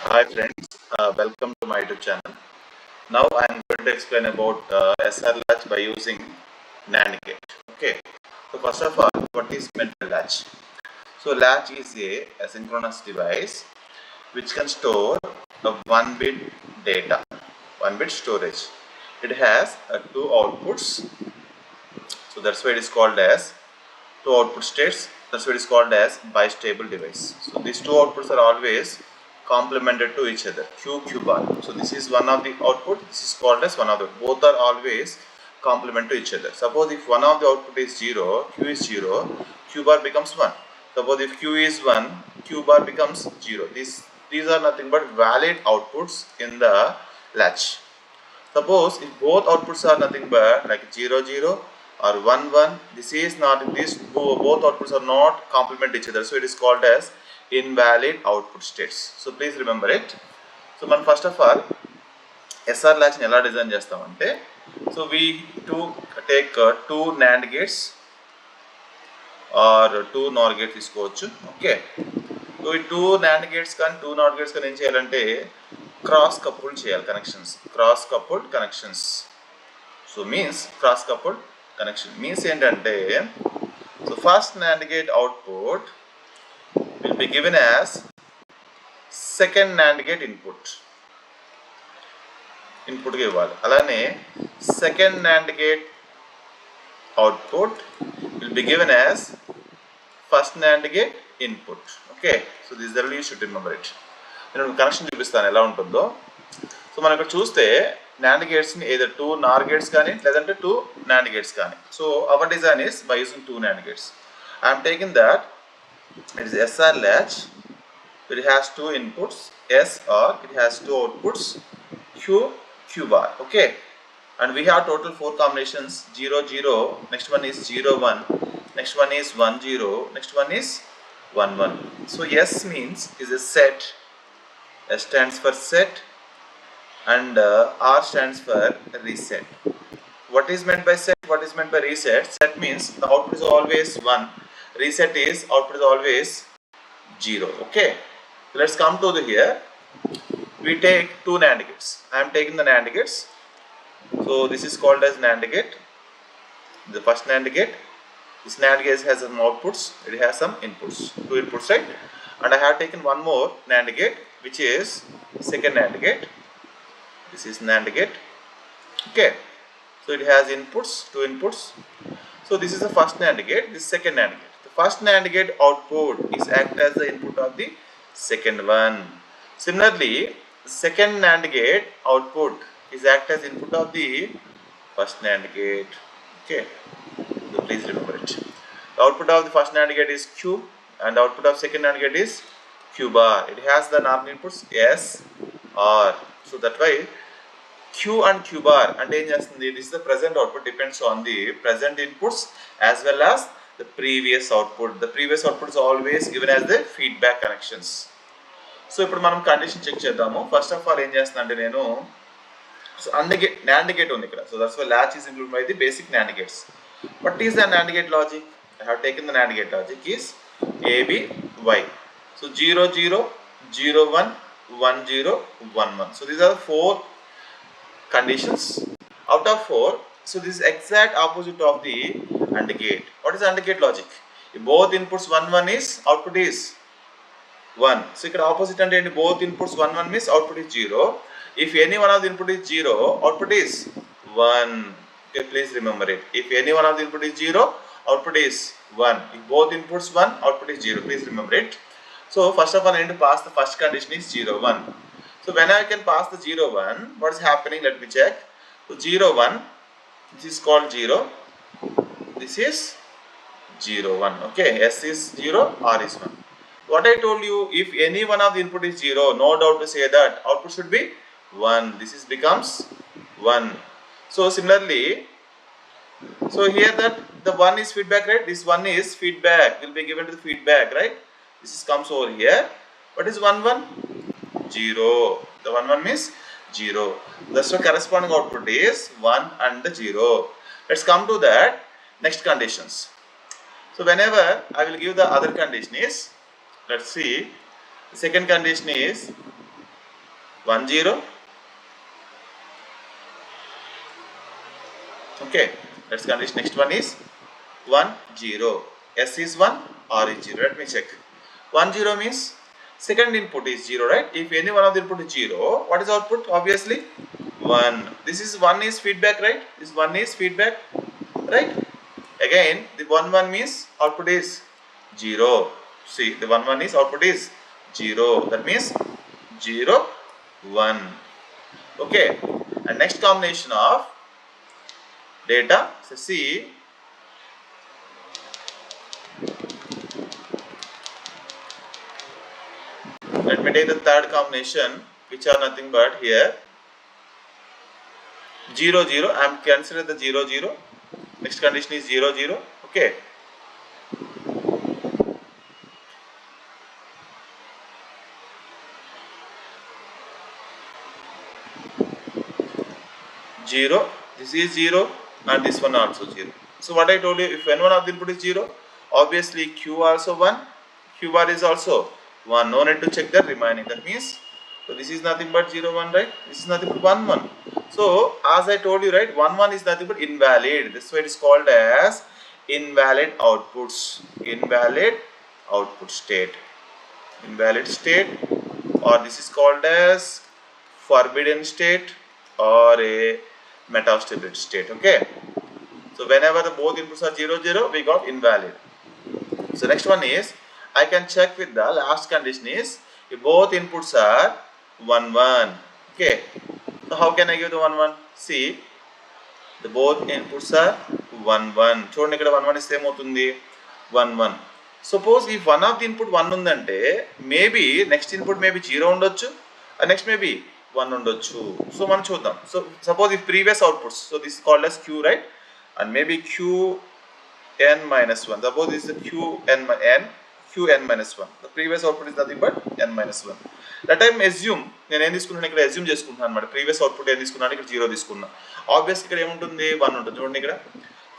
Hi friends, welcome to my YouTube channel. Now I am going to explain about SR latch by using Nand gate. Okay, so first of all, what is meant by latch? So latch is a asynchronous device which can store a 1-bit data, 1-bit storage. It has two outputs, so that's why it is called as two output states. That's why it is called as bistable device. So these two outputs are always complemented to each other. Q bar. So this is one of the output. This is called as one of the. Both are always complement to each other. Suppose if one of the output is 0, Q is 0, Q bar becomes 1. Suppose if Q is 1, Q bar becomes 0. These are nothing but valid outputs in the latch. Suppose if both outputs are nothing but like 0 0 or 1 1, this is not, these both outputs are not complement each other, so it is called as invalid output states. So please remember it. So man, first of all SR latch ni ela design chestamante, so we to take two NAND gates or two NOR gates తీసుకోవచ్చు. Okay, so ఈ two NAND gates కానీ two NOR gates కానీ ఏం చేయాలంటే cross coupled చేయాలి connections. Cross coupled connections, so means cross coupled connection means ఏంటంటే, so first NAND gate output will be given as second NAND gate ఇన్పుట్గా ఇవ్వాలి. అలానే second NAND gate output will be given as first NAND gate input. Okay, so this is the rule, you should remember it. నేను connection చూపిస్తాను ఎలా ఉంటుందో. So మనం ఇక్కడ చూస్తే NAND గేట్స్ని either two NOR gates కానీ లేదంటే two NAND gates కానీ. So our design is by using two NAND gates. I am taking that it is SR latch. It has two inputs S, or it has two outputs Q bar. Okay, and we have total 4 combinations: 0 0, next one is 0 1, next one is 1 0, next one is 1 1. So S means is a set, S stands for set, and R stands for reset. What is meant by set? What is meant by reset? Set means the output is always 1, reset is output is always 0. Okay, let's come to the here. We take two NAND gates. I am taking the NAND gates. So this is called as NAND gate. The first NAND gate. This NAND gate has some outputs. It has some inputs. Two inputs, right? And I have taken one more NAND gate, which is second NAND gate. This is NAND gate. Okay. So it has inputs, two inputs. So this is the first NAND gate. This is second NAND gate. The first NAND gate output is act as the input of the second one. Similarly, the second NAND gate output is act as input of the first NAND gate. Okay, so please remember it. The output of the first NAND gate is Q, and the output of second NAND gate is Q bar. It has the normal inputs S, R. So that way Q and Q bar and this is the present output, depends on the present inputs as well as the previous output. The previous output is always given as the feedback connections. So ఇప్పుడు మనం condition check చేద్దాము. First of all ఏం చేస్తున్నా అంటే నేను, so NAND gate ఉంది ఇక్కడ. So that's why latch is included by the basic NAND gates. What is the NAND gate logic? I have taken the NAND gate logic is A, B, Y. So 0 0, 0 1, 1 0, 1 1. So these are 4 conditions out of 4. So this is exact opposite of the AND gate. What is AND gate logic? If both inputs 1 1 is, output is 1. So ఇక్కడ opposite అంటే ఏంటి? Both inputs 1 1 means output is 0. If any one of the input is 0, output is 1. Okay, please remember it. If any one of the input is 0, output is 1. If both inputs 1, output is 0. Please remember it. So first of all, I need to pass the first condition is 0 1. So when I can pass the 0 1, what is happening? Let me check. So 0 1, this is called 0. This is 0 1. Okay, S is 0, R is 1. What I told you, if any one of the input is 0, no doubt to say that output should be 1. This is becomes 1. So similarly, so here that the 1 is feedback, right? This 1 is feedback, will be given to the feedback, right? This is comes over here. What is 1 1? 0. The 1 1 means 0. That's the corresponding output is 1 and the 0. Let's come to that next conditions. So whenever I will give the other condition is, let's see, the second condition is 1 0. Okay, let's condition. Next one is 1 0. S is 1, R is 0. Let me check. 1 0 means second input is 0, right? If any one of the input is 0, what is output? Obviously 1. This is 1 is feedback, right? This 1 is feedback, right? Again, the 1 1 means output is 0. See, the 1 1 is output is 0. That means 0 1. Okay, and next combination of data. So see, let me take the third combination, which are nothing but here 0 0. I am consider the 0 0. Next condition is 0 0. Okay. 0, this is 0, and this one also 0. So what I told you, if n one of the input is 0, obviously q also 1, q bar is also 1. No need to check the remaining. That means, so this is nothing but 0 1, right? This is nothing but 1 1. So as I told you, right, 1 1 is nothing but invalid. This way it is called as invalid outputs. Invalid output state. Invalid state, or this is called as forbidden state or a metastability state. Okay, so whenever the both inputs are 0 0, we got invalid. So next one is, I can check with the last condition is if both inputs are 1 1. Okay, so how can I give the 1 1? See, the both inputs are 1 1. చూడండి ఇక్కడ 1 1 ఇస్తే ఏమవుతుంది 1 1. Suppose if one of the input 1 ఉందంటే maybe next input maybe 0 ఉండొచ్చు, next maybe 1 ఉండొచ్చు. So మనం చూద్దాం. So suppose if previous outputs, so this is called as q, right? And maybe q n minus 1. Suppose this is the q n minus 1. The previous output is nothing but n minus 1. That time assume, నేను ఏం తీసుకున్నాను ఇక్కడ assume చేసుకుంటున్నాను అన్నమాట. Previous output ఏం తీసుకున్నాను ఇక్కడ 0 తీసుకున్నా. ఆబ్వియస్ ఇక్కడ ఏముంటుంది 1 ఉంటుంది. చూడండి ఇక్కడ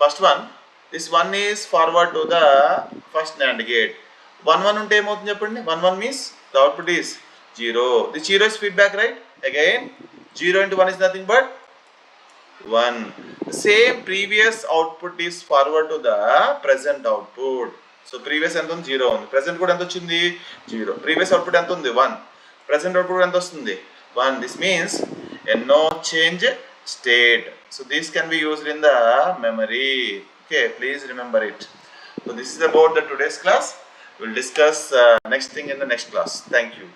first one, this 1 is forward to the first NAND gate. 1 1 ఉంటే ఏమవుతుంది చెప్పండి? 1 1 means the output is 0. The 0 is feedback, right? Again 0 into 1 is nothing but 1. The same previous output is forward to the present output. So previous ఎంత ఉంది 0 ఉంది, present కూడా ఎంత వచ్చింది 0. Previous output ఎంత ఉంది 1, present output ఎంత వస్తుంది 1. This means no change state. So this can be used in the memory. Okay, please remember it. So this is about the today's class. We'll discuss next thing in the next class. Thank you.